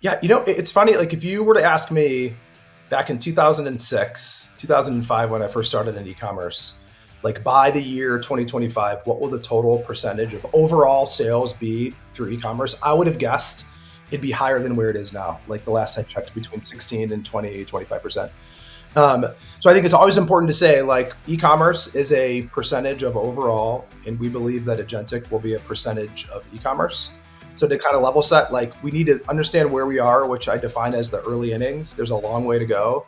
Yeah, it's funny. Like if you were to ask me back in 2006, 2005, when I first started in e-commerce, like by the year 2025, what will the total percentage of overall sales be through e-commerce? I would have guessed it'd be higher than where it is now. Like the last I checked, between 16 and 20, 25%. Um, so I think it's always important to say like e-commerce is a percentage of overall, and we believe that agentic will be a percentage of e-commerce. So to kind of level set, like we need to understand where we are, which I define as the early innings. There's a long way to go,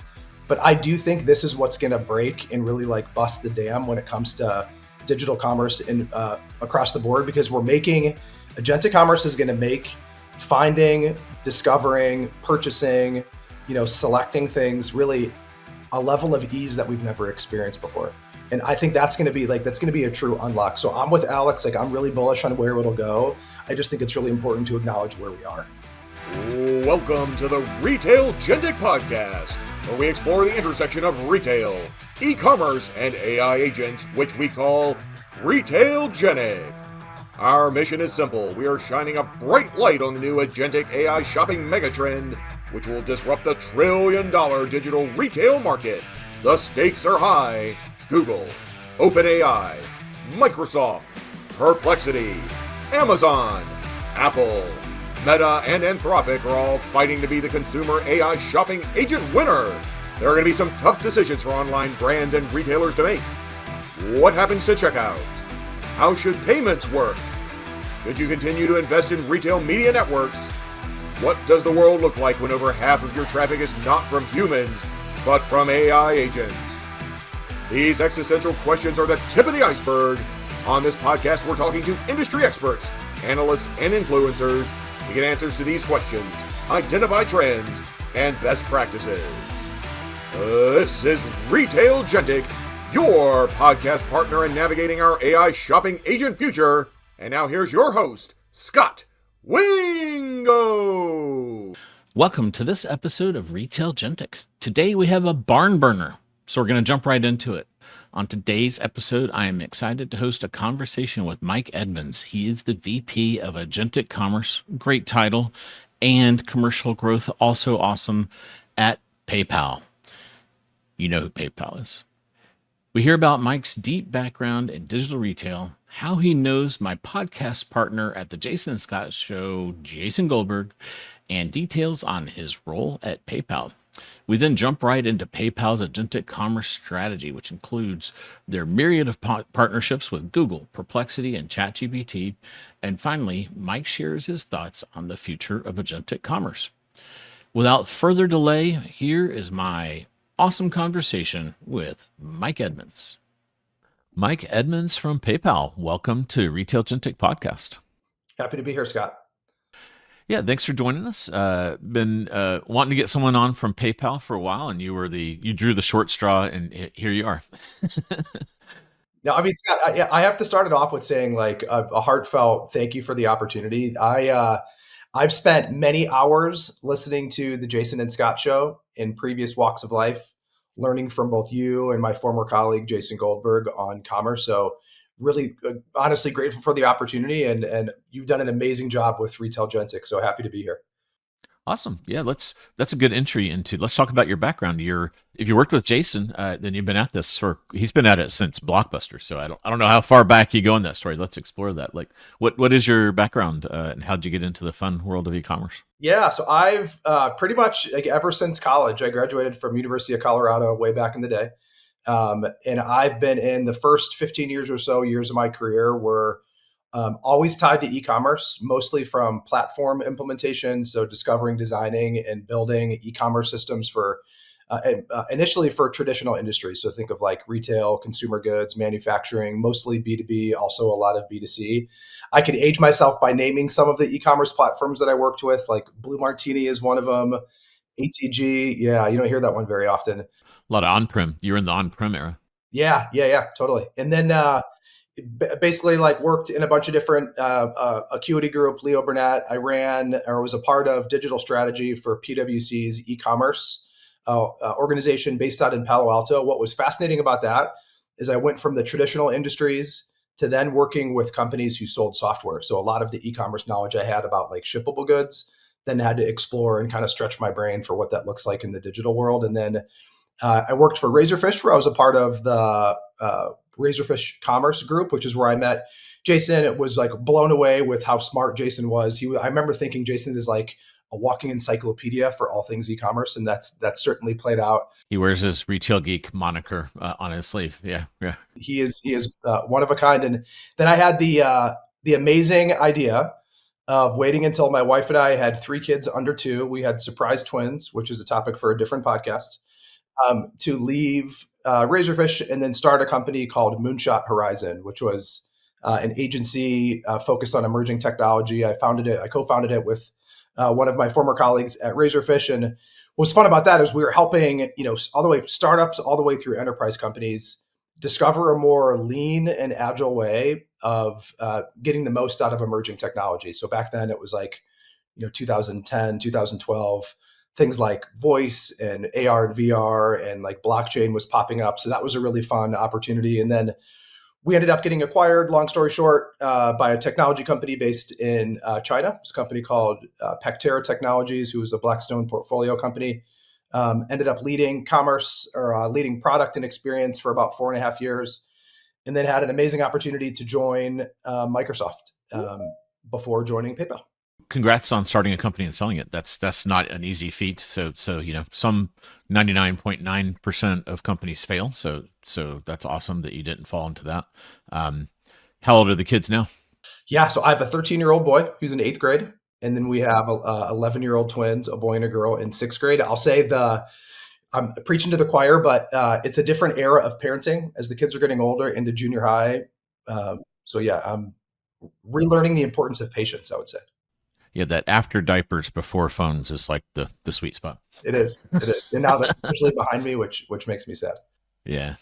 but I do think this is what's going to break and really like bust the dam when it comes to digital commerce in across the board, because we're making agentic commerce is going to make finding, discovering, purchasing, selecting things really a level of ease that we've never experienced before. And I think that's going to be a true unlock. So I'm with Alex. Like I'm really bullish on where it'll go. I just think it's really important to acknowledge where we are. Welcome to the Retailgentic podcast, where we explore the intersection of retail, e-commerce, and AI agents, which we call Retailgentic. Our mission is simple. We are shining a bright light on the new agentic AI shopping megatrend, which will disrupt the trillion-dollar digital retail market. The stakes are high. Google, OpenAI, Microsoft, Perplexity, Amazon, Apple, Meta, and Anthropic are all fighting to be the consumer AI shopping agent winner. There are going to be some tough decisions for online brands and retailers to make. What happens to checkout? How should payments work? Should you continue to invest in retail media networks? What does the world look like when over half of your traffic is not from humans, but from AI agents? These existential questions are the tip of the iceberg. On this podcast, we're talking to industry experts, analysts, and influencers to get answers to these questions, identify trends, and best practices. This is Retailgentic, your podcast partner in navigating our AI shopping agent future. And now here's your host, Scott Wingo. Welcome to this episode of Retailgentic. Today we have a barn burner, so we're going to jump right into it. On today's episode, I am excited to host a conversation with Mike Edmonds. He is the VP of Agentic Commerce, great title, and Commercial Growth, also awesome, at PayPal. You know who PayPal is. We hear about Mike's deep background in digital retail, how he knows my podcast partner at the Jason and Scott Show, Jason Goldberg, and details on his role at PayPal. We then jump right into PayPal's agentic commerce strategy, which includes their myriad of partnerships with Google, Perplexity, and ChatGPT. And finally, Mike shares his thoughts on the future of agentic commerce. Without further delay, here is my awesome conversation with Mike Edmonds. Mike Edmonds from PayPal, welcome to Retailgentic Podcast. Happy to be here, Scott. Yeah, thanks for joining us. Been wanting to get someone on from PayPal for a while, and you drew the short straw, and here you are. Now, I mean, Scott, I have to start it off with saying like a heartfelt thank you for the opportunity. I've spent many hours listening to the Jason and Scott Show in previous walks of life, learning from both you and my former colleague Jason Goldberg on commerce. So really honestly grateful for the opportunity, and you've done an amazing job with Retailgentic. So happy to be here. Awesome. Yeah, that's a good entry into, let's talk about your background. If you worked with Jason, then you've been at this he's been at it since Blockbuster. So I don't know how far back you go in that story. Let's explore that. Like what is your background and how'd you get into the fun world of e-commerce? Yeah, so I've pretty much like ever since college. I graduated from University of Colorado way back in the day. And I've been in the first 15 years or so years of my career were always tied to e-commerce, mostly from platform implementation. So discovering, designing, and building e-commerce systems for initially for traditional industries. So think of like retail, consumer goods, manufacturing, mostly B2B, also a lot of B2C. I could age myself by naming some of the e-commerce platforms that I worked with, like Blue Martini is one of them, ATG. Yeah, you don't hear that one very often. A lot of on-prem. You're in the on-prem era. Yeah, totally. And then basically like worked in a bunch of different Acuity Group, Leo Burnett. I ran or was a part of digital strategy for PwC's e-commerce organization based out in Palo Alto. What was fascinating about that is I went from the traditional industries to then working with companies who sold software. So a lot of the e-commerce knowledge I had about like shippable goods then had to explore and kind of stretch my brain for what that looks like in the digital world. And then I worked for Razorfish, where I was a part of the Razorfish Commerce Group, which is where I met Jason. It was like blown away with how smart Jason was. I remember thinking Jason is like a walking encyclopedia for all things e-commerce, and that's certainly played out. He wears his Retail Geek moniker on his sleeve. Yeah. He is one of a kind. And then I had the amazing idea of waiting until my wife and I had 3 kids under 2. We had surprise twins, which is a topic for a different podcast. To leave Razorfish and then start a company called Moonshot Horizon, which was an agency focused on emerging technology. I co-founded it with one of my former colleagues at Razorfish. And what was fun about that is we were helping, all the way startups, all the way through enterprise companies discover a more lean and agile way of getting the most out of emerging technology. So back then it was like, 2010, 2012. Things like voice and AR and VR and like blockchain was popping up. So that was a really fun opportunity. And then we ended up getting acquired, long story short, by a technology company based in China. It's a company called Pactera Technologies, who was a Blackstone portfolio company. Ended up leading commerce or leading product and experience for about 4.5 years. And then had an amazing opportunity to join Microsoft before joining PayPal. Congrats on starting a company and selling it. That's not an easy feat. So some 99.9% of companies fail. So that's awesome that you didn't fall into that. How old are the kids now? Yeah, so I have a 13-year-old boy who's in 8th grade, and then we have 11-year-old twins, a boy and a girl, in 6th grade. I'll say I'm preaching to the choir, but it's a different era of parenting as the kids are getting older into junior high. So yeah, I'm relearning the importance of patience, I would say. Yeah, that after diapers, before phones is like the sweet spot. It is. And now that's officially behind me, which makes me sad. Yeah.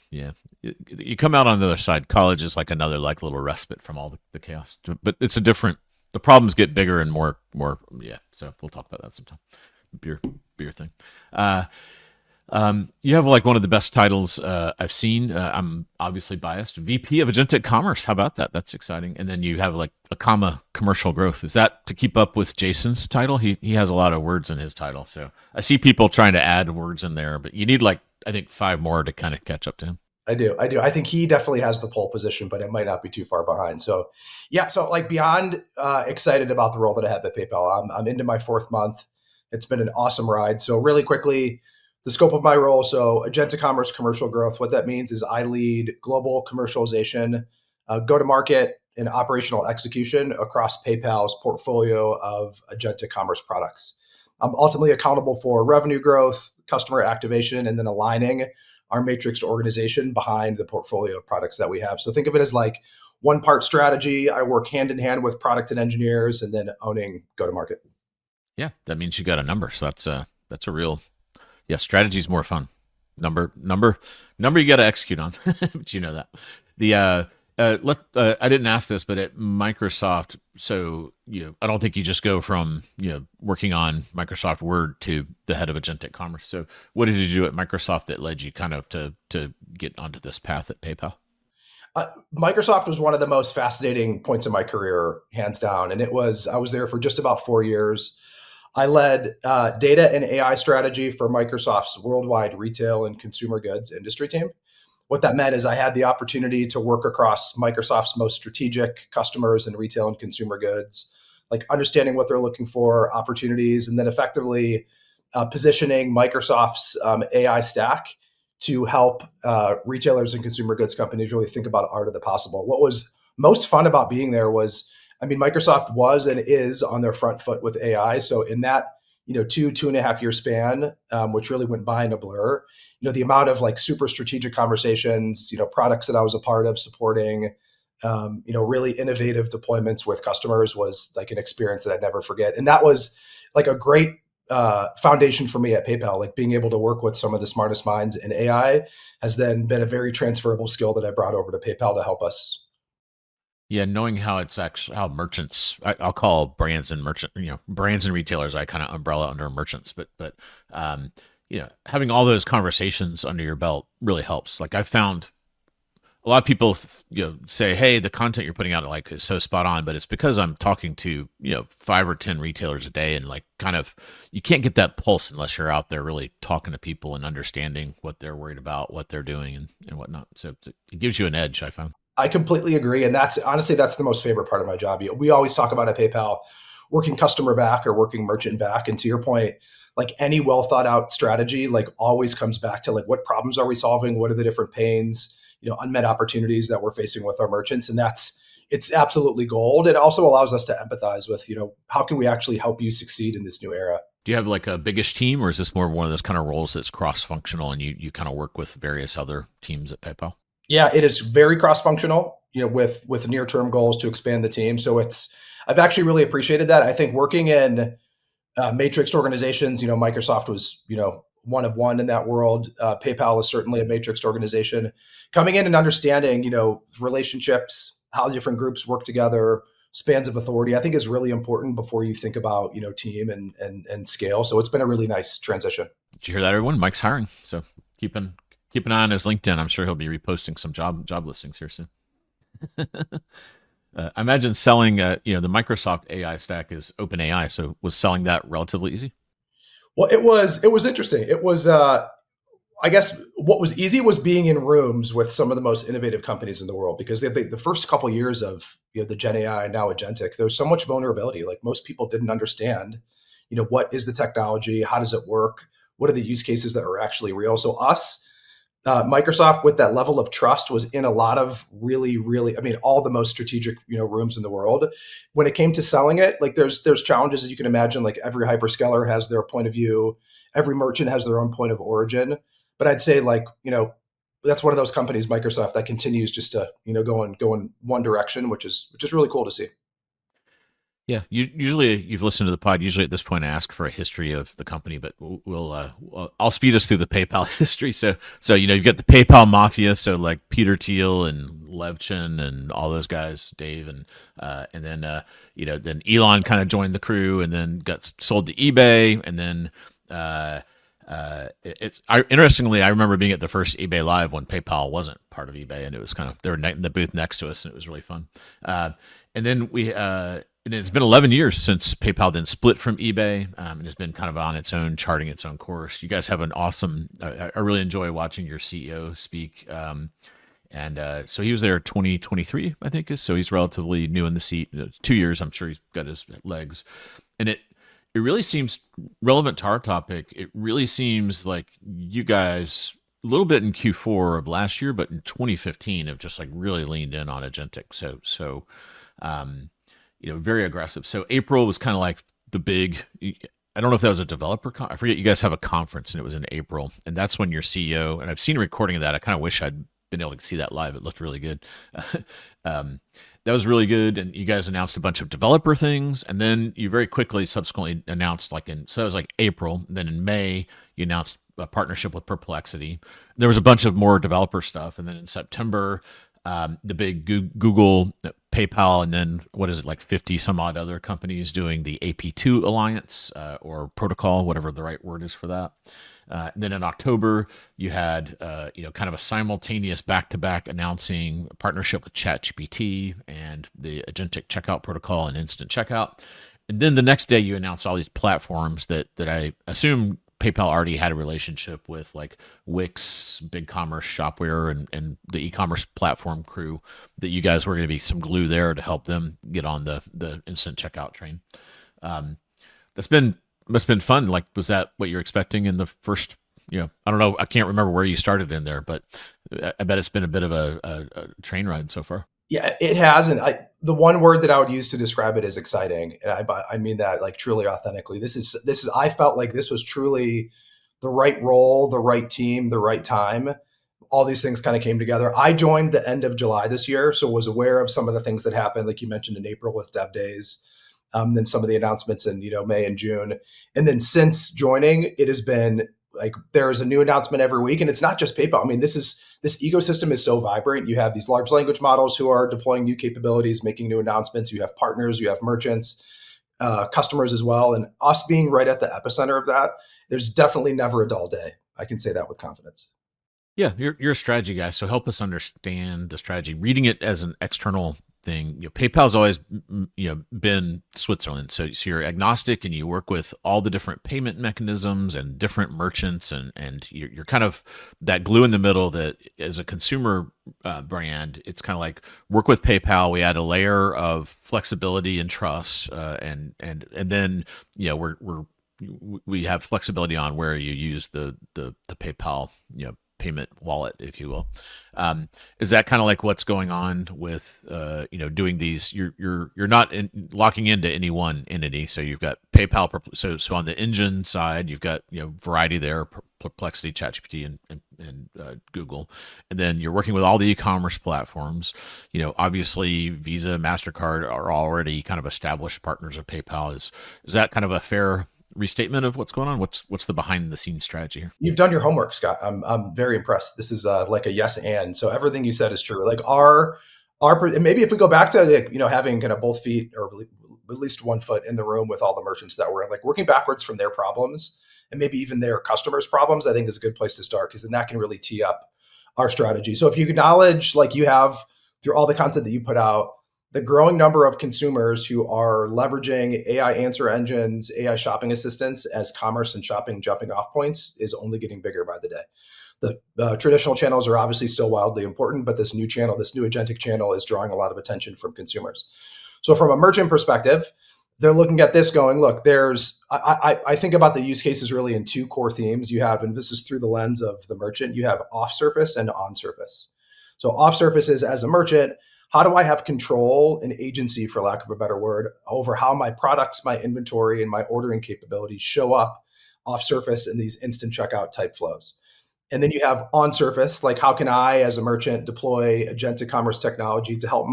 You come out on the other side. College is like another like little respite from all the chaos. But it's the problems get bigger and more. Yeah. So we'll talk about that sometime. Beer thing. You have like one of the best titles I've seen. I'm obviously biased. VP of Agentic Commerce. How about that? That's exciting. And then you have like a commercial growth. Is that to keep up with Jason's title? He has a lot of words in his title. So I see people trying to add words in there, but you need like, I think 5 more to kind of catch up to him. I do. I think he definitely has the pole position, but it might not be too far behind. So yeah, so like beyond excited about the role that I have at PayPal. I'm into my 4th month. It's been an awesome ride. So really quickly, the scope of my role. So Agentic Commerce Commercial Growth, what that means is I lead global commercialization, go-to-market, and operational execution across PayPal's portfolio of Agentic Commerce products. I'm ultimately accountable for revenue growth, customer activation, and then aligning our matrixed organization behind the portfolio of products that we have. So think of it as like one part strategy. I work hand in hand with product and engineers, and then owning go-to-market. Yeah, that means you got a number. So that's a real... Yeah, strategy is more fun. Number you got to execute on, but you know that. I didn't ask this, but at Microsoft, so I don't think you just go from working on Microsoft Word to the head of Agentic Commerce. So what did you do at Microsoft that led you kind of to get onto this path at PayPal? Microsoft was one of the most fascinating points in my career, hands down, and I was there for just about 4 years. I led data and AI strategy for Microsoft's worldwide retail and consumer goods industry team. What that meant is I had the opportunity to work across Microsoft's most strategic customers in retail and consumer goods, like understanding what they're looking for, opportunities, and then effectively positioning Microsoft's AI stack to help retailers and consumer goods companies really think about art of the possible. What was most fun about being there was, Microsoft was and is on their front foot with AI. So in that, 2.5 year span, which really went by in a blur, the amount of like super strategic conversations, products that I was a part of supporting, really innovative deployments with customers was like an experience that I'd never forget. And that was like a great foundation for me at PayPal. Like being able to work with some of the smartest minds in AI has then been a very transferable skill that I brought over to PayPal to help us. Yeah, knowing how it's actually how merchants, I'll call brands and brands and retailers, I kind of umbrella under merchants, but having all those conversations under your belt really helps. Like I found a lot of people, say, "Hey, the content you're putting out like is so spot on," but it's because I'm talking to 5 or 10 retailers a day, and like kind of you can't get that pulse unless you're out there really talking to people and understanding what they're worried about, what they're doing, and whatnot. So it gives you an edge, I found. I completely agree. And that's honestly, that's the most favorite part of my job. We always talk about at PayPal working customer back or working merchant back. And to your point, like any well thought out strategy, like always comes back to like what problems are we solving? What are the different pains, unmet opportunities that we're facing with our merchants? And it's absolutely gold. It also allows us to empathize with, how can we actually help you succeed in this new era? Do you have like a biggish team, or is this more one of those kind of roles that's cross functional and you kind of work with various other teams at PayPal? Yeah, it is very cross-functional, with near-term goals to expand the team. So I've actually really appreciated that. I think working in matrixed organizations, Microsoft was, one of one in that world. PayPal is certainly a matrixed organization. Coming in and understanding, relationships, how different groups work together, spans of authority, I think is really important before you think about, team and scale. So it's been a really nice transition. Did you hear that, everyone? Mike's hiring, so keep an eye on his LinkedIn. I'm sure he'll be reposting some job listings here soon. I imagine selling, the Microsoft AI stack is OpenAI. So was selling that relatively easy? Well, it was interesting. It was, I guess what was easy was being in rooms with some of the most innovative companies in the world, because the first couple of years of the Gen AI and now Agentic, there was so much vulnerability. Like most people didn't understand, what is the technology, how does it work, what are the use cases that are actually real. So Microsoft, with that level of trust, was in a lot of really, really, I mean, all the most strategic, rooms in the world. When it came to selling it, like there's challenges, as you can imagine. Like every hyperscaler has their point of view, every merchant has their own point of origin. But I'd say, like, that's one of those companies, Microsoft, that continues just to go in one direction, which is really cool to see. Yeah, usually you've listened to the pod. Usually at this point, I ask for a history of the company, but I'll speed us through the PayPal history. So you've got the PayPal mafia. So like Peter Thiel and Levchin and all those guys, Dave, and then then Elon kind of joined the crew, and then got sold to eBay, and then interestingly, I remember being at the first eBay Live when PayPal wasn't part of eBay, and it was kind of, they were in the booth next to us, and it was really fun. And then and it's been 11 years since PayPal then split from eBay, and has been kind of on its own, charting its own course. You guys have an awesome. I really enjoy watching your CEO speak. So he was there 2023, I think. So he's relatively new in the seat. 2 years, I'm sure he's got his legs, and it really seems relevant to our topic. It really seems like you guys, a little bit in Q4 of last year, but in 2015 have just like really leaned in on agentic. So very aggressive. So April was kind of like the big, I don't know if that was a developer I forget, you guys have a conference, and it was in April, and that's when your CEO, and I've seen a recording of that. I kind of wish I'd been able to see that live. It looked really good. That was really good. And you guys announced a bunch of developer things, and then you very quickly subsequently announced, so that was like April. And then in May, you announced a partnership with Perplexity. There was a bunch of more developer stuff. And then in September, the big Google, PayPal, and then what is it, like 50 some odd other companies doing the AP2 alliance, or protocol, whatever the right word is for that. And then in October, you had kind of a simultaneous back-to-back announcing a partnership with ChatGPT and the Agentic Checkout protocol and Instant Checkout. And then the next day, you announced all these platforms that I assume PayPal already had a relationship with, like Wix, BigCommerce, Shopware, and the e-commerce platform crew, that you guys were going to be some glue there to help them get on the Instant Checkout train. Must have been fun. Like, was that what you're expecting in the first, I don't know, I can't remember where you started in there, but I bet it's been a bit of a train ride so far. Yeah, it has. And the one word that I would use to describe it is exciting. And I mean that like truly authentically. This is, I felt like this was truly the right role, the right team, the right time. All these things kind of came together. I joined the end of July this year, so was aware of some of the things that happened, like you mentioned, in April with Dev Days. Then some of the announcements in May and June, and then since joining, it has been like there is a new announcement every week, and it's not just PayPal. I mean, this ecosystem is so vibrant. You have these large language models who are deploying new capabilities, making new announcements. You have partners, you have merchants, customers as well, and us being right at the epicenter of that. There's definitely never a dull day. I can say that with confidence. Yeah, you're a strategy guy, so help us understand the strategy. Reading it as an external thing, PayPal's always been Switzerland, so you're agnostic and you work with all the different payment mechanisms and different merchants, and you're kind of that glue in the middle. That as a consumer brand, it's kind of like work with PayPal. We add a layer of flexibility and trust, and then we have flexibility on where you use the PayPal payment wallet, if you will. Is that kind of like what's going on with doing these? You're not locking into any one entity. So you've got PayPal. So on the engine side, you've got variety there, Perplexity, ChatGPT, and Google, and then you're working with all the e-commerce platforms. Obviously Visa, Mastercard are already kind of established partners of PayPal. Is that kind of a fair restatement of what's going on? What's the behind the scenes strategy here? You've done your homework, Scott. I'm very impressed. This is like a yes and. So everything you said is true. Like our maybe if we go back to having kind of both feet or at least one foot in the room with all the merchants that we're in, like working backwards from their problems and maybe even their customers' problems, I think is a good place to start, because then that can really tee up our strategy. So if you acknowledge, like you have through all the content that you put out, the growing number of consumers who are leveraging AI answer engines, AI shopping assistants as commerce and shopping jumping off points is only getting bigger by the day. The traditional channels are obviously still wildly important, but this new channel, this new agentic channel, is drawing a lot of attention from consumers. So from a merchant perspective, they're looking at this going, look, I think about the use cases really in two core themes. You have, and this is through the lens of the merchant, you have off surface and on surface. So off surface is, as a merchant, how do I have control and agency, for lack of a better word, over how my products, my inventory, and my ordering capabilities show up off surface in these instant checkout type flows? And then you have on surface, like how can I, as a merchant, deploy agentic commerce technology to help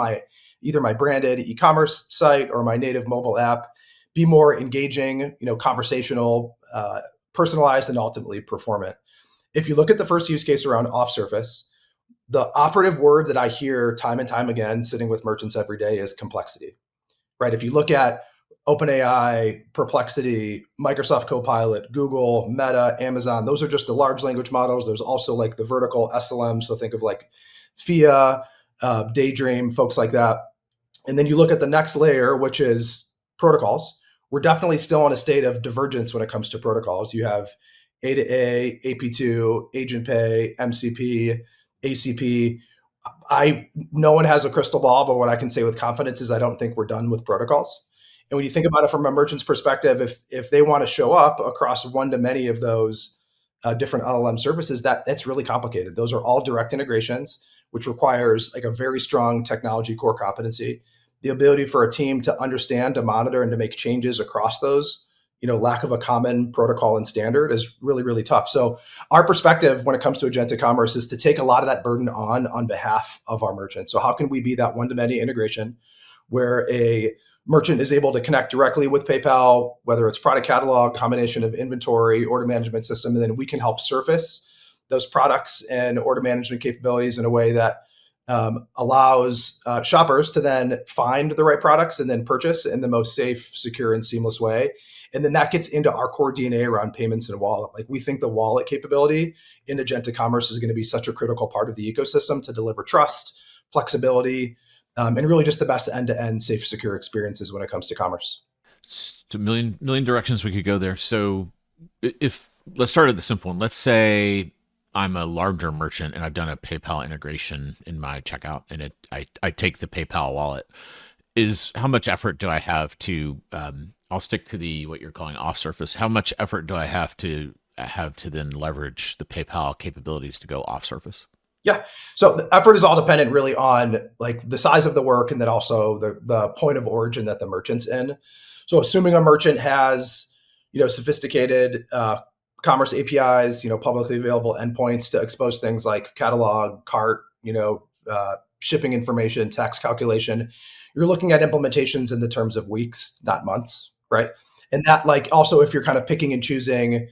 either my branded e-commerce site or my native mobile app be more engaging, conversational, personalized, and ultimately performant. If you look at the first use case around off surface, the operative word that I hear time and time again sitting with merchants every day is complexity, right? If you look at OpenAI, Perplexity, Microsoft Copilot, Google, Meta, Amazon, those are just the large language models. There's also like the vertical SLM. So think of like FIA, Daydream, folks like that. And then you look at the next layer, which is protocols. We're definitely still in a state of divergence when it comes to protocols. You have A to A, AP2, Agent Pay, MCP, ACP. No one has a crystal ball, but what I can say with confidence is I don't think we're done with protocols. And when you think about it from a merchant's perspective, if they want to show up across one to many of those different LLM services, that's really complicated. Those are all direct integrations, which requires like a very strong technology core competency, the ability for a team to understand, to monitor, and to make changes across those. Lack of a common protocol and standard is really, really tough. So our perspective when it comes to agentic commerce is to take a lot of that burden on behalf of our merchants. So how can we be that one-to-many integration where a merchant is able to connect directly with PayPal, whether it's product catalog, combination of inventory, order management system, and then we can help surface those products and order management capabilities in a way that allows shoppers to then find the right products and then purchase in the most safe, secure, and seamless way. And then that gets into our core DNA around payments and wallet. Like we think the wallet capability in agentic commerce is going to be such a critical part of the ecosystem to deliver trust, flexibility, and really just the best end-to-end safe, secure experiences when it comes to commerce. It's a million directions we could go there. So if let's start at the simple one. Let's say I'm a larger merchant and I've done a PayPal integration in my checkout, and I take the PayPal wallet. How much effort do I have to I'll stick to what you're calling off surface. How much effort do I have to then leverage the PayPal capabilities to go off surface? Yeah. So the effort is all dependent really on like the size of the work and then also the point of origin that the merchant's in. So assuming a merchant has, sophisticated commerce APIs, publicly available endpoints to expose things like catalog, cart, shipping information, tax calculation, you're looking at implementations in the terms of weeks, not months, right? And that, like, also if you're kind of picking and choosing,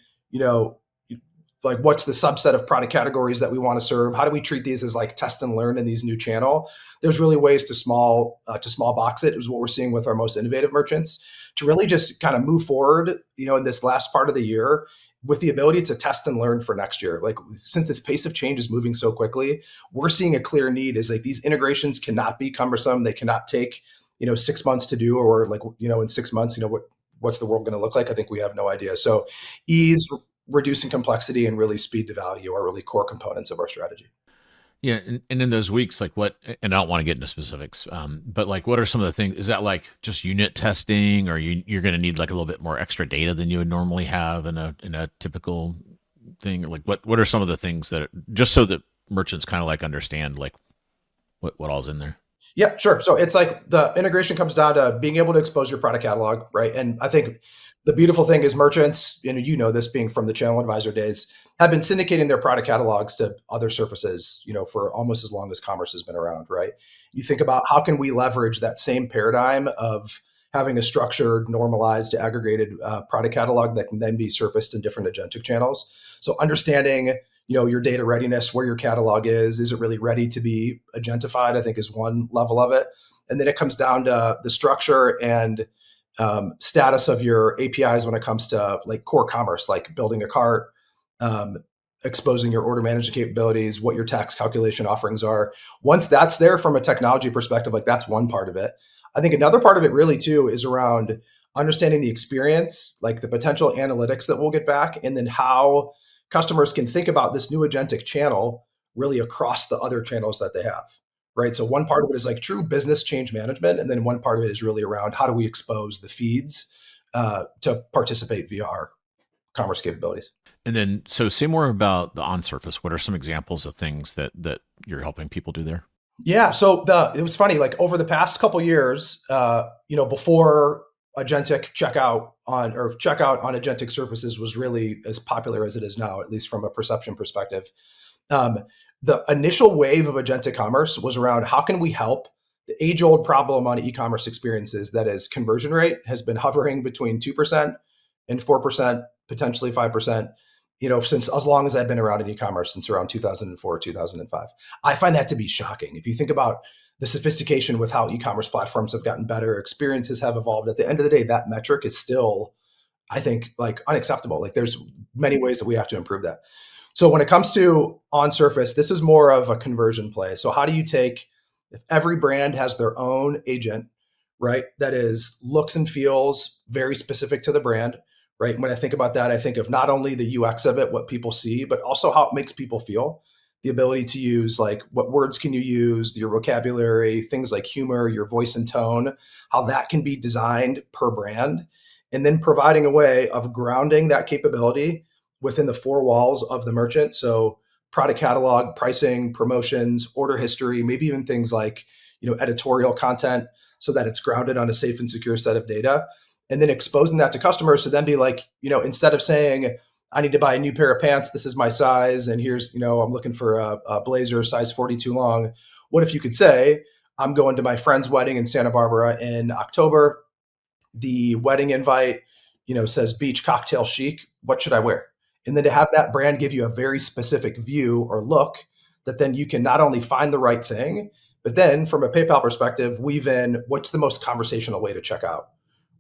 like what's the subset of product categories that we want to serve? How do we treat these as like test and learn in these new channel? There's really ways to small box it, is what we're seeing with our most innovative merchants, to really just kind of move forward, in this last part of the year with the ability to test and learn for next year. Like, since this pace of change is moving so quickly, we're seeing a clear need is like these integrations cannot be cumbersome. They cannot take, 6 months to do, or like, in 6 months, what's the world going to look like? I think we have no idea. So ease, reducing complexity, and really speed to value are really core components of our strategy. Yeah, and in those weeks, like what? And I don't want to get into specifics, but like, what are some of the things? Is that like just unit testing, or you're going to need like a little bit more extra data than you would normally have in a typical thing? Like, what are some of the things that just so that merchants kind of like understand like what all's in there? Yeah, sure. So it's like the integration comes down to being able to expose your product catalog, right? And I think the beautiful thing is merchants, and this being from the channel advisor days, have been syndicating their product catalogs to other surfaces, for almost as long as commerce has been around, right? You think about how can we leverage that same paradigm of having a structured, normalized, aggregated product catalog that can then be surfaced in different agentic channels. So understanding your data readiness, where your catalog is it really ready to be agentified, I think is one level of it. And then it comes down to the structure and status of your APIs when it comes to like core commerce, like building a cart, exposing your order management capabilities, what your tax calculation offerings are. Once that's there from a technology perspective, like that's one part of it. I think another part of it really too is around understanding the experience, like the potential analytics that we'll get back, and then how customers can think about this new agentic channel really across the other channels that they have, right? So one part of it is like true business change management, and then one part of it is really around how do we expose the feeds to participate via our commerce capabilities. And then, so say more about the on surface. What are some examples of things that you're helping people do there? Yeah, so it was funny. Like over the past couple years, before agentic checkout on agentic surfaces was really as popular as it is now, at least from a perception perspective. The initial wave of agentic commerce was around how can we help the age-old problem on e-commerce experiences, that is conversion rate has been hovering between 2% and 4%, potentially 5%, since as long as I've been around in e-commerce, since around 2004, 2005. I find that to be shocking. If you think about the sophistication with how e-commerce platforms have gotten better, experiences have evolved. At the end of the day, that metric is still, I think, like unacceptable. Like there's many ways that we have to improve that. So when it comes to on surface, this is more of a conversion play. So how do you take, if every brand has their own agent, right, that is looks and feels very specific to the brand, right? And when I think about that, I think of not only the UX of it, what people see, but also how it makes people feel. The ability to use, like, what words can you use, your vocabulary, things like humor, your voice and tone, how that can be designed per brand, and then providing a way of grounding that capability within the four walls of the merchant. So product catalog, pricing, promotions, order history, maybe even things like, editorial content, so that it's grounded on a safe and secure set of data. And then exposing that to customers to then be like, instead of saying, I need to buy a new pair of pants, this is my size, and here's, I'm looking for a blazer size 42 long. What if you could say, I'm going to my friend's wedding in Santa Barbara in October. The wedding invite, says beach cocktail chic. What should I wear? And then to have that brand give you a very specific view or look that then you can not only find the right thing, but then from a PayPal perspective, weave in what's the most conversational way to check out,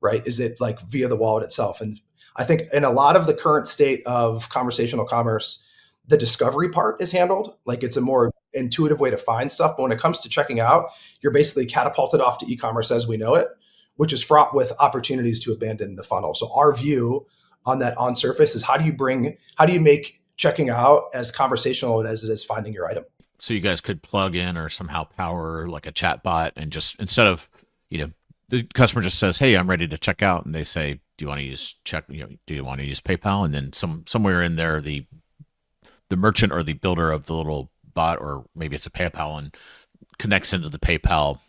right? Is it like via the wallet itself? And I think in a lot of the current state of conversational commerce, the discovery part is handled. Like it's a more intuitive way to find stuff. But when it comes to checking out, you're basically catapulted off to e-commerce as we know it, which is fraught with opportunities to abandon the funnel. So our view on that on surface is how do you make checking out as conversational as it is finding your item? So you guys could plug in or somehow power like a chat bot, and just instead of, the customer just says, hey, I'm ready to check out. And they say, do you want to use do you want to use PayPal? And then somewhere in there, the merchant or the builder of the little bot, or maybe it's a PayPal, and connects into the PayPal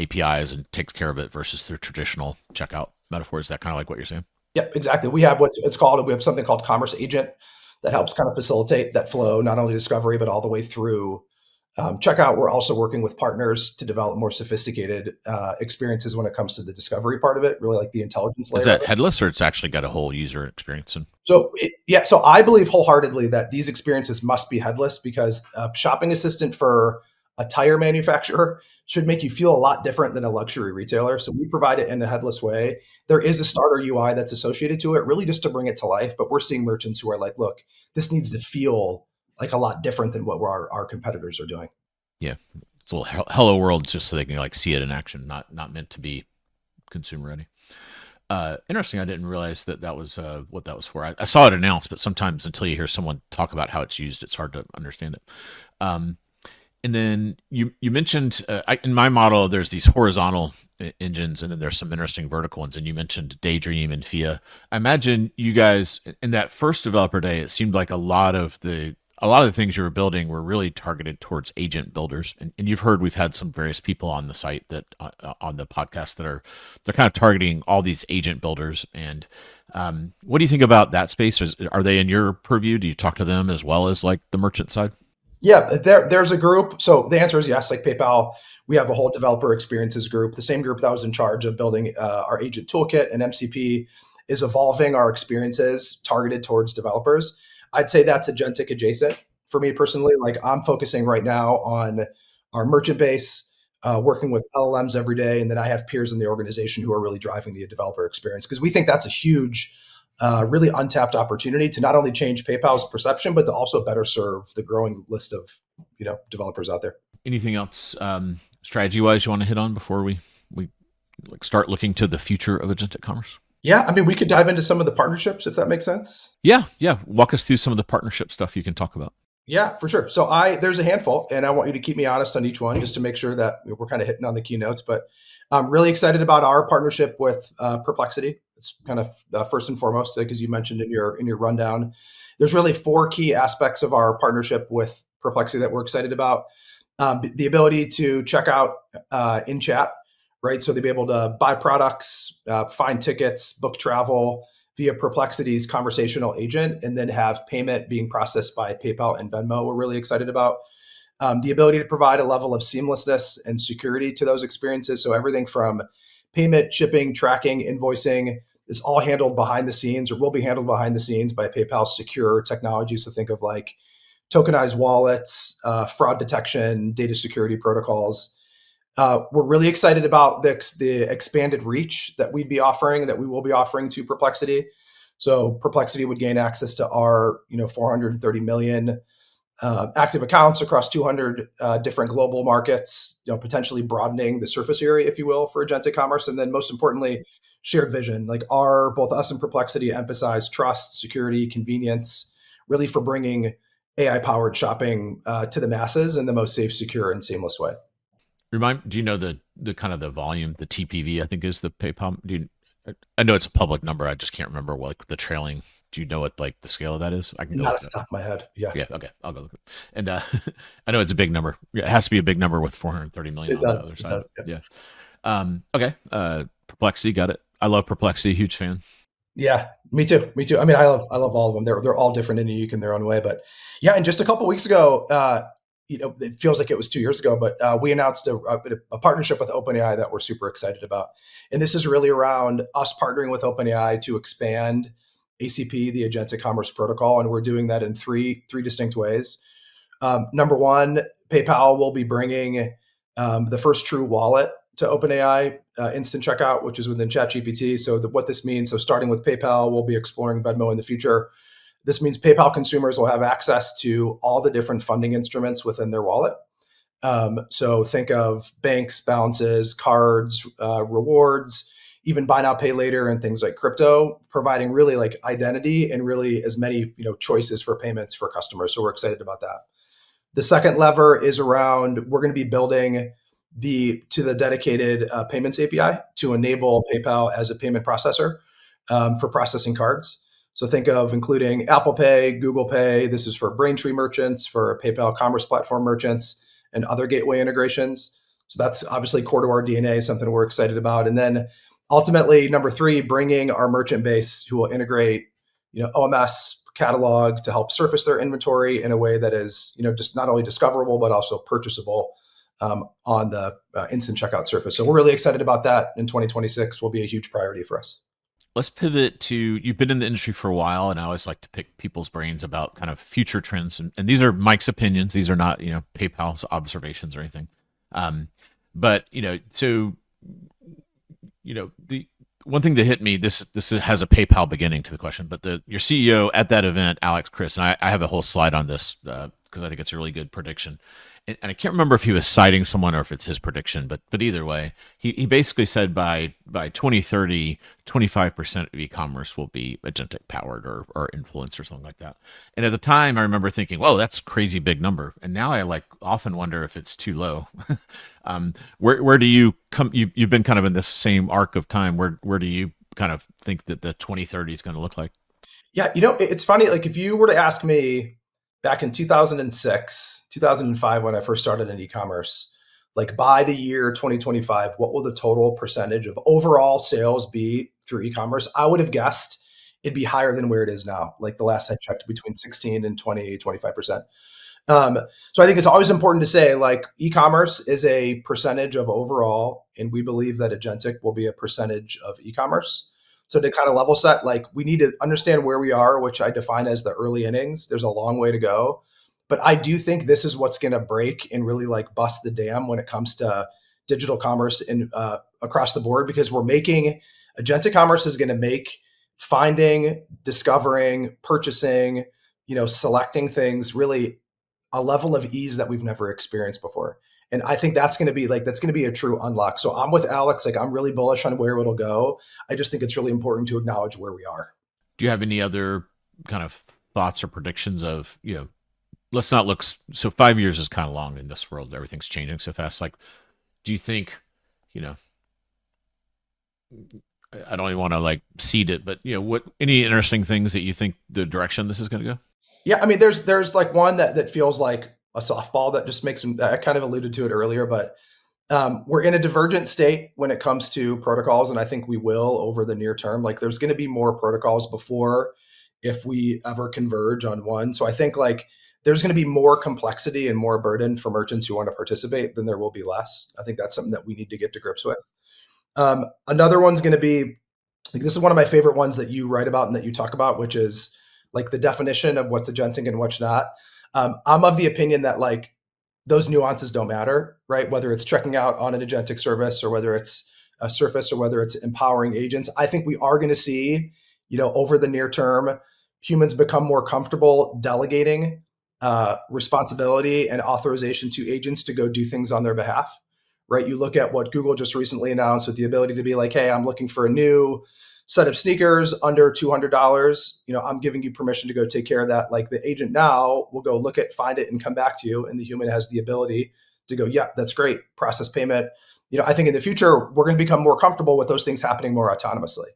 APIs and takes care of it versus their traditional checkout metaphor. Is that kind of like what you're saying? Yep, exactly. We have we have something called Commerce Agent that helps kind of facilitate that flow, not only discovery, but all the way through checkout. We're also working with partners to develop more sophisticated experiences when it comes to the discovery part of it, really like the intelligence layer. Is that headless, or it's actually got a whole user experience? So I believe wholeheartedly that these experiences must be headless, because shopping assistant for a tire manufacturer should make you feel a lot different than a luxury retailer. So we provide it in a headless way. There is a starter UI that's associated to it, really just to bring it to life. But we're seeing merchants who are like, look, this needs to feel like a lot different than what our competitors are doing. Yeah, it's a little hello world, just so they can like see it in action, not meant to be consumer ready. Interesting. I didn't realize that was what that was for. I saw it announced, but sometimes until you hear someone talk about how it's used, it's hard to understand it. And then you mentioned in my model, there's these horizontal engines, and then there's some interesting vertical ones. And you mentioned Daydream and FIA. I imagine you guys in that first developer day, it seemed like a lot of the things you were building were really targeted towards agent builders. And you've heard we've had some various people on the site that on the podcast they're kind of targeting all these agent builders. And what do you think about that space? Are they in your purview? Do you talk to them as well as like the merchant side? Yeah, there's a group. So the answer is yes. Like PayPal, we have a whole developer experiences group. The same group that was in charge of building our agent toolkit and MCP is evolving our experiences targeted towards developers. I'd say that's agentic adjacent for me personally. Like I'm focusing right now on our merchant base, working with LLMs every day. And then I have peers in the organization who are really driving the developer experience because we think that's a huge, really untapped opportunity to not only change PayPal's perception, but to also better serve the growing list of developers out there. Anything else strategy wise you want to hit on before we like start looking to the future of agentic commerce? Yeah, I mean, we could dive into some of the partnerships if that makes sense. Yeah. Walk us through some of the partnership stuff you can talk about. Yeah, for sure. So there's a handful, and I want you to keep me honest on each one just to make sure that we're kind of hitting on the keynotes. But I'm really excited about our partnership with Perplexity. It's kind of first and foremost, because you mentioned in your rundown. There's really 4 key aspects of our partnership with Perplexity that we're excited about. The ability to check out in chat, right? So they'll be able to buy products, find tickets, book travel via Perplexity's conversational agent, and then have payment being processed by PayPal and Venmo. We're really excited about the ability to provide a level of seamlessness and security to those experiences. So everything from payment, shipping, tracking, invoicing is all handled behind the scenes, or will be handled behind the scenes by PayPal's secure technology. So think of like tokenized wallets, fraud detection, data security protocols. We're really excited about the expanded reach that we will be offering to Perplexity. So Perplexity would gain access to our 430 million active accounts across 200 different global markets, potentially broadening the surface area, if you will, for agentic commerce. And then most importantly, shared vision. Like both us and Perplexity emphasize trust, security, convenience, really for bringing AI-powered shopping to the masses in the most safe, secure, and seamless way. Do you know the kind of the volume, the TPV, I think is the PayPal? I know it's a public number. I just can't remember what the trailing. Do you know what like the scale of that is? I can not off the top of my head. Yeah. Okay. I'll go look at it. And I know it's a big number. It has to be a big number with 430 million it on does, the other side. Yeah. Okay. Perplexity, got it. I love Perplexity. Huge fan. Yeah, me too. I mean, I love all of them. They're all different and unique in their own way. But yeah, and just a couple of weeks ago, it feels like it was 2 years ago, but we announced a partnership with OpenAI that we're super excited about. And this is really around us partnering with OpenAI to expand ACP, the Agentic Commerce Protocol. And we're doing that in three distinct ways. Number one, PayPal will be bringing the first true wallet to OpenAI, Instant Checkout, which is within ChatGPT. So what this means, so starting with PayPal, we'll be exploring Venmo in the future. This means PayPal consumers will have access to all the different funding instruments within their wallet. So think of banks, balances, cards, rewards, even buy now, pay later, and things like crypto, providing really like identity and really as many choices for payments for customers. So we're excited about that. The second lever is around we're going to be building the dedicated payments API to enable PayPal as a payment processor for processing cards. So think of including Apple Pay, Google Pay. This is for Braintree merchants, for PayPal Commerce Platform merchants, and other gateway integrations. So that's obviously core to our DNA, something we're excited about. And then ultimately, number 3, bringing our merchant base who will integrate, OMS catalog to help surface their inventory in a way that is, just not only discoverable, but also purchasable on the instant checkout surface. So we're really excited about that. In 2026 will be a huge priority for us. Let's pivot to, you've been in the industry for a while, and I always like to pick people's brains about kind of future trends. And these are Mike's opinions. These are not, PayPal's observations or anything. But, the one thing that hit me, this has a PayPal beginning to the question, but your CEO at that event, Alex Chris, and I have a whole slide on this because I think it's a really good prediction. And I can't remember if he was citing someone or if it's his prediction, but either way, he basically said by 2030, 25% of e-commerce will be agentic powered or influenced or something like that. And at the time, I remember thinking, "Whoa, that's a crazy big number." And now I often wonder if it's too low. Where do you come? You've been kind of in this same arc of time. Where do you kind of think that the 2030 is going to look like? Yeah, it's funny. Like if you were to ask me back in 2006, 2005, when I first started in e-commerce, like by the year 2025, what will the total percentage of overall sales be through e-commerce? I would have guessed it'd be higher than where it is now. Like the last I checked, between 16 and 20, 25%. So I think it's always important to say like e-commerce is a percentage of overall, and we believe that agentic will be a percentage of e-commerce. So to kind of level set, like we need to understand where we are, which I define as the early innings. There's a long way to go. But I do think this is what's going to break and really like bust the dam when it comes to digital commerce and across the board, because agentic commerce is going to make finding, discovering, purchasing, selecting things really a level of ease that we've never experienced before. And I think that's going to be a true unlock. So I'm with Alex. Like I'm really bullish on where it'll go. I just think it's really important to acknowledge where we are. Do you have any other kind of thoughts or predictions of, let's not look, so 5 years is kind of long in this world. Everything's changing so fast. Like, do you think, I don't even want to like seed it, but any interesting things that you think the direction this is going to go? Yeah. I mean, there's like one that feels like a softball that just makes, I kind of alluded to it earlier, but we're in a divergent state when it comes to protocols. And I think we will over the near term. Like there's going to be more protocols before if we ever converge on one. So I think like there's going to be more complexity and more burden for merchants who want to participate than there will be less. I think that's something that we need to get to grips with. Another one's going to be, like, this is one of my favorite ones that you write about and that you talk about, which is like the definition of what's agentic and what's not. I'm of the opinion that like those nuances don't matter, right? Whether it's checking out on an agentic service or whether it's a surface or whether it's empowering agents. I think we are going to see, over the near term, humans become more comfortable delegating responsibility and authorization to agents to go do things on their behalf, right? You look at what Google just recently announced with the ability to be like, hey, I'm looking for a new set of sneakers under $200. I'm giving you permission to go take care of that. Like the agent now will go look at, find it and come back to you. And the human has the ability to go, yeah, that's great. Process payment. I think in the future, we're going to become more comfortable with those things happening more autonomously.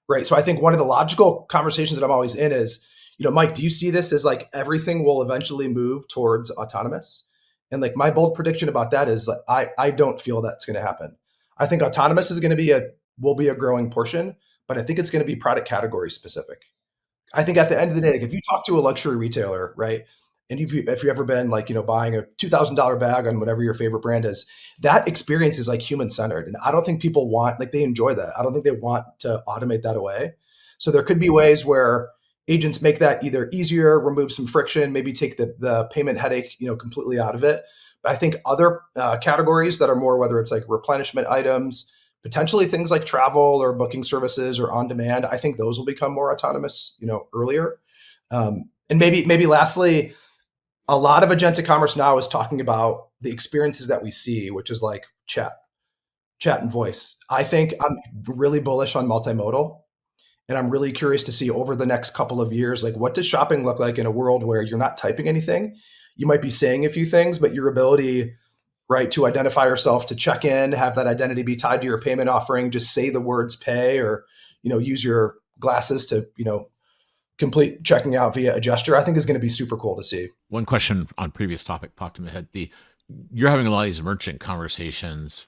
Right. So I think one of the logical conversations that I'm always in is, Mike, do you see this as like everything will eventually move towards autonomous? And like my bold prediction about that is like, I don't feel that's going to happen. I think autonomous is going to will be a growing portion, but I think it's going to be product category specific. I think at the end of the day, like if you talk to a luxury retailer, right, and if you've ever been like, buying a $2,000 bag on whatever your favorite brand is, that experience is like human centered. And I don't think people they enjoy that. I don't think they want to automate that away. So there could be ways where agents make that either easier, remove some friction, maybe take the payment headache, completely out of it. But I think other categories that are more, whether it's like replenishment items, potentially things like travel or booking services or on demand, I think those will become more autonomous, earlier. And maybe lastly, a lot of agentic commerce now is talking about the experiences that we see, which is like chat and voice. I think I'm really bullish on multimodal. And I'm really curious to see over the next couple of years, like what does shopping look like in a world where you're not typing anything? You might be saying a few things, but your ability, right, to identify yourself, to check in, have that identity be tied to your payment offering, just say the words pay or, use your glasses to, complete checking out via a gesture, I think is going to be super cool to see. One question on previous topic popped in my head. You're having a lot of these merchant conversations.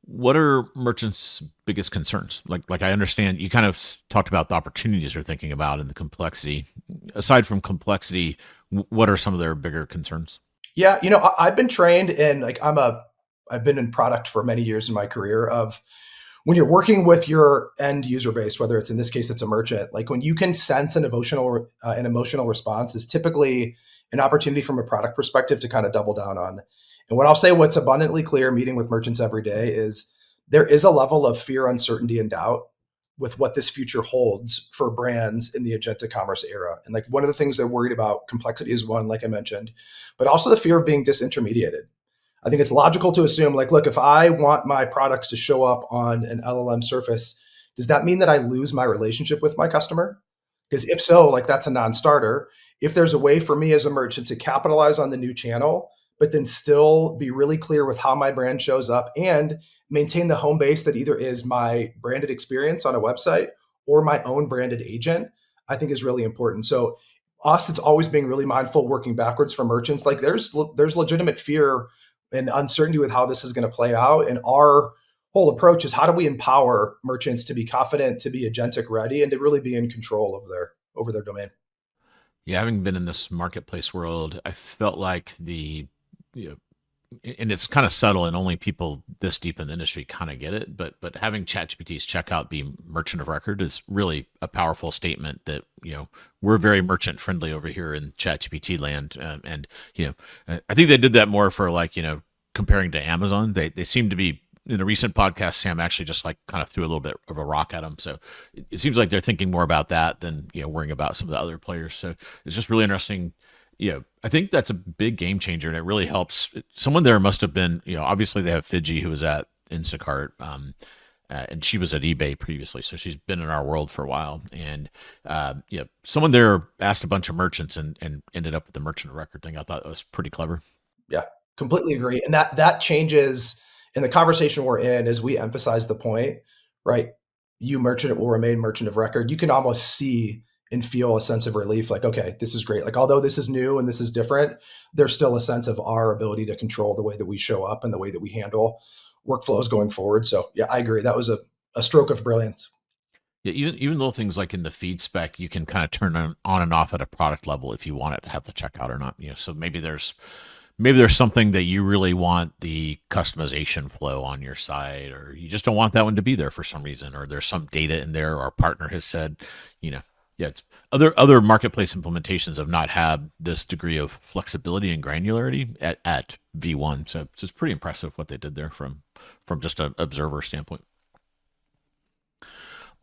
What are merchants' biggest concerns? Like I understand you kind of talked about the opportunities they're thinking about and the complexity. Aside from complexity, what are some of their bigger concerns? Yeah, I've been trained in I've been in product for many years in my career of when you're working with your end user base, whether it's in this case, it's a merchant, like when you can sense an emotional response is typically an opportunity from a product perspective to kind of double down on. And what I'll say, what's abundantly clear meeting with merchants every day is there is a level of fear, uncertainty, and doubt with what this future holds for brands in the agentic commerce era. And like one of the things they're worried about, complexity is one, like I mentioned, but also the fear of being disintermediated. I think it's logical to assume, like, look, if I want my products to show up on an LLM surface, does that mean that I lose my relationship with my customer? Because if so, like that's a non-starter. If there's a way for me as a merchant to capitalize on the new channel, but then still be really clear with how my brand shows up and maintain the home base that either is my branded experience on a website or my own branded agent, I think is really important. So us, it's always being really mindful, working backwards for merchants. Like there's legitimate fear and uncertainty with how this is going to play out. And our whole approach is how do we empower merchants to be confident, to be agentic ready, and to really be in control over their domain. Yeah, having been in this marketplace world, I felt like and it's kind of subtle and only people this deep in the industry kind of get it, but having ChatGPT's checkout be merchant of record is really a powerful statement that, we're very merchant friendly over here in ChatGPT land. And I think they did that more for comparing to Amazon. They seem to be, in a recent podcast, Sam actually just kind of threw a little bit of a rock at them. So it seems like they're thinking more about that than, worrying about some of the other players. So it's just really interesting. I think that's a big game changer, and it really helps. Someone there must have been, obviously they have Fidji, who was at Instacart, and she was at eBay previously, so she's been in our world for a while. And someone there asked a bunch of merchants and ended up with the merchant of record thing. I thought that was pretty clever. Yeah, completely agree. And that changes in the conversation we're in as we emphasize the point, right? You merchant will remain merchant of record. You can almost see and feel a sense of relief, like, okay, this is great. Like, although this is new and this is different, there's still a sense of our ability to control the way that we show up and the way that we handle workflows going forward. So yeah, I agree. That was a stroke of brilliance. Yeah, even little things like in the feed spec, you can kind of turn on and off at a product level if you want it to have the checkout or not. So maybe there's something that you really want the customization flow on your site, or you just don't want that one to be there for some reason, or there's some data in there, or our partner has said, it's other marketplace implementations have not had this degree of flexibility and granularity at V1. So it's just pretty impressive what they did there from just an observer standpoint.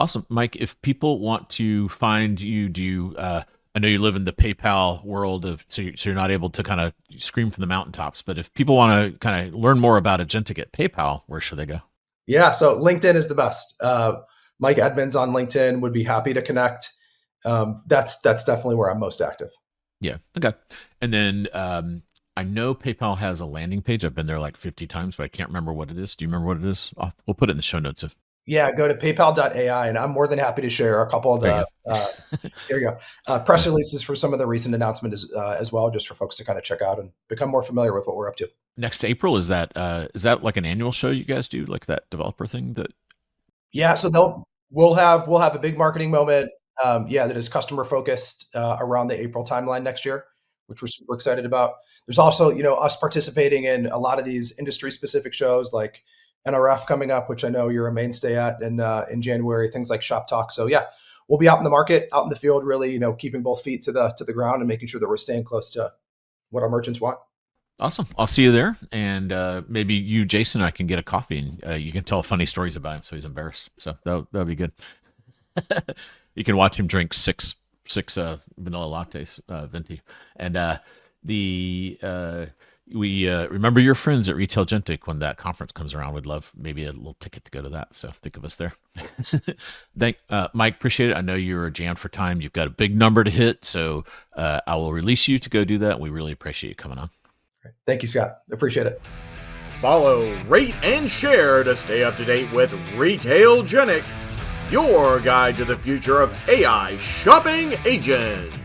Awesome. Mike, if people want to find you, do you, I know you live in the PayPal world so you're not able to kind of scream from the mountaintops, but if people want to kind of learn more about Agentic at PayPal, where should they go? Yeah. So LinkedIn is the best. Mike Edmonds on LinkedIn, would be happy to connect. That's definitely where I'm most active. Yeah. Okay. And then I know PayPal has a landing page. I've been there like 50 times, but I can't remember what it is. Do you remember what it is? We'll put it in the show notes. Yeah, go to paypal.ai, and I'm more than happy to share a couple of the there you go, press releases for some of the recent announcements as well, just for folks to kind of check out and become more familiar with what we're up to. Next April, is that like an annual show you guys do, like that developer thing? Yeah, so we'll have a big marketing moment. That is customer focused around the April timeline next year, which we're super excited about. There's also, us participating in a lot of these industry specific shows like NRF coming up, which I know you're a mainstay at in January, things like Shop Talk. So yeah, we'll be out in the market, out in the field, really, keeping both feet to the ground and making sure that we're staying close to what our merchants want. Awesome. I'll see you there. And maybe you, Jason, I can get a coffee and you can tell funny stories about him so he's embarrassed. So that'll be good. You can watch him drink six vanilla lattes, venti. And we remember your friends at Retailgentic when that conference comes around. We'd love maybe a little ticket to go to that. So think of us there. Mike, appreciate it. I know you're jammed for time. You've got a big number to hit. So I will release you to go do that. We really appreciate you coming on. Thank you, Scott. Appreciate it. Follow, rate, and share to stay up to date with Retailgentic, your guide to the future of AI shopping agents.